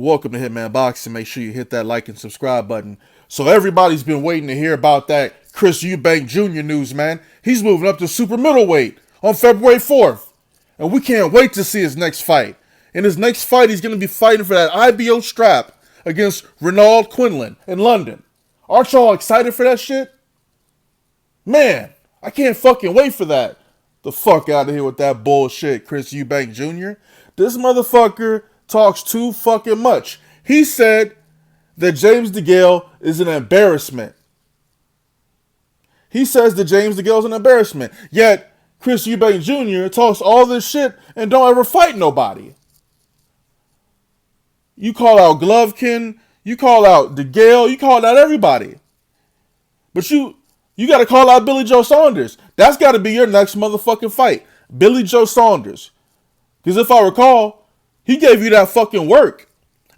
Welcome to Hitman Boxing. Make sure you hit that like and subscribe button. So everybody's been waiting to hear about that Chris Eubank Jr. news, man. He's moving up to super middleweight on February 4th. And we can't wait to see his next fight. In his next fight, he's going to be fighting for that IBO strap against Ronald Quinlan in London. Aren't y'all excited for that shit? Man, I can't fucking wait for that. The fuck out of here with that bullshit, Chris Eubank Jr. This motherfucker talks too fucking much. He said that James Degale is an embarrassment. He says that James Degale is an embarrassment. Yet, Chris Eubank Jr. talks all this shit and don't ever fight nobody. You call out Golovkin, you call out Degale, you call out everybody. But you got to call out Billy Joe Saunders. That's got to be your next motherfucking fight. Billy Joe Saunders. Because if I recall, he gave you that fucking work.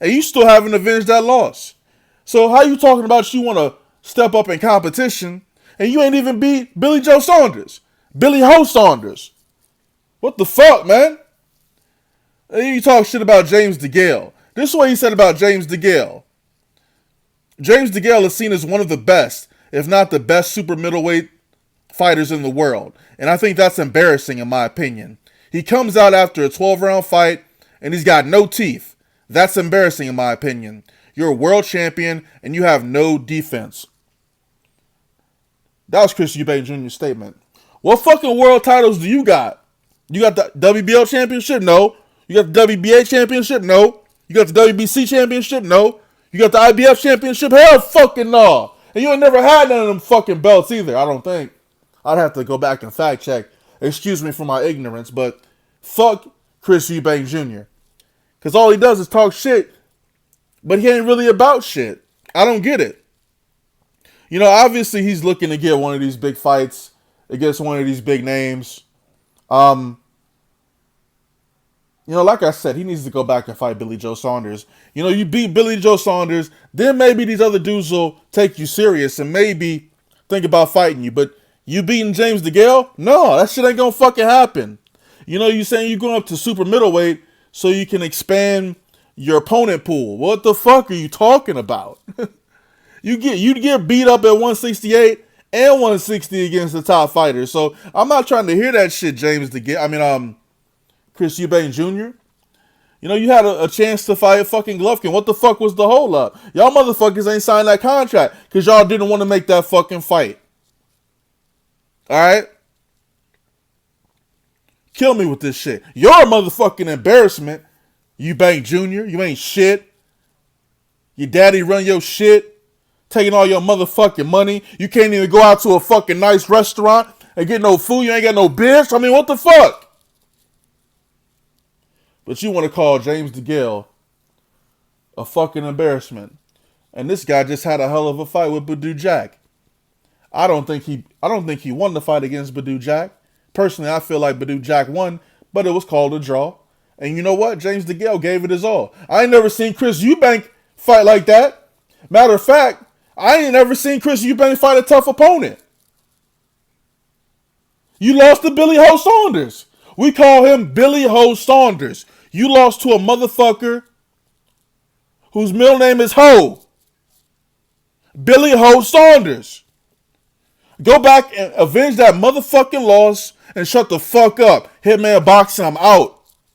And you still haven't avenged that loss. So how you talking about you want to step up in competition and you ain't even beat Billy Joe Saunders? Billy Ho Saunders. What the fuck, man? And you talk shit about James Degale. This is what he said about James Degale. James Degale is seen as one of the best, if not the best super middleweight fighters in the world. And I think that's embarrassing in my opinion. He comes out after a 12-round fight and he's got no teeth. That's embarrassing in my opinion. You're a world champion and you have no defense. That was Chris Eubank Jr.'s statement. What fucking world titles do you got? You got the WBO championship? No. You got the WBA championship? No. You got the WBC championship? No. You got the IBF championship? Hell fucking no. And you ain't never had none of them fucking belts either, I don't think. I'd have to go back and fact check. Excuse me for my ignorance, but fuck Chris Eubank Jr. Because all he does is talk shit, but he ain't really about shit. I don't get it. You know, obviously he's looking to get one of these big fights against one of these big names. You know, like I said, he needs to go back and fight Billy Joe Saunders. You know, you beat Billy Joe Saunders, then maybe these other dudes will take you serious and maybe think about fighting you. But you beating James Degale? No, that shit ain't gonna fucking happen. You know, you saying you're going up to super middleweight so you can expand your opponent pool. What the fuck are you talking about? You get beat up at 168 and 160 against the top fighters. So I'm not trying to hear that shit, James Degale. Chris Eubank Jr. You know, you had a chance to fight fucking Golovkin. What the fuck was the hold up? Y'all motherfuckers ain't signed that contract because y'all didn't want to make that fucking fight. Alright? Kill me with this shit. You're a motherfucking embarrassment, Eubank Jr. You ain't shit. Your daddy run your shit, taking all your motherfucking money. You can't even go out to a fucking nice restaurant and get no food. You ain't got no bitch. I mean, what the fuck? But you want to call James Degale a fucking embarrassment. And this guy just had a hell of a fight with Badou Jack. I don't think he won the fight against Badou Jack. Personally, I feel like Badou Jack won, but it was called a draw. And you know what? James Degale gave it his all. I ain't never seen Chris Eubank fight like that. Matter of fact, I ain't never seen Chris Eubank fight a tough opponent. You lost to Billy Ho Saunders. We call him Billy Ho Saunders. You lost to a motherfucker whose middle name is Ho. Billy Ho Saunders. Go back and avenge that motherfucking loss and shut the fuck up. Hitman Boxing, I'm out.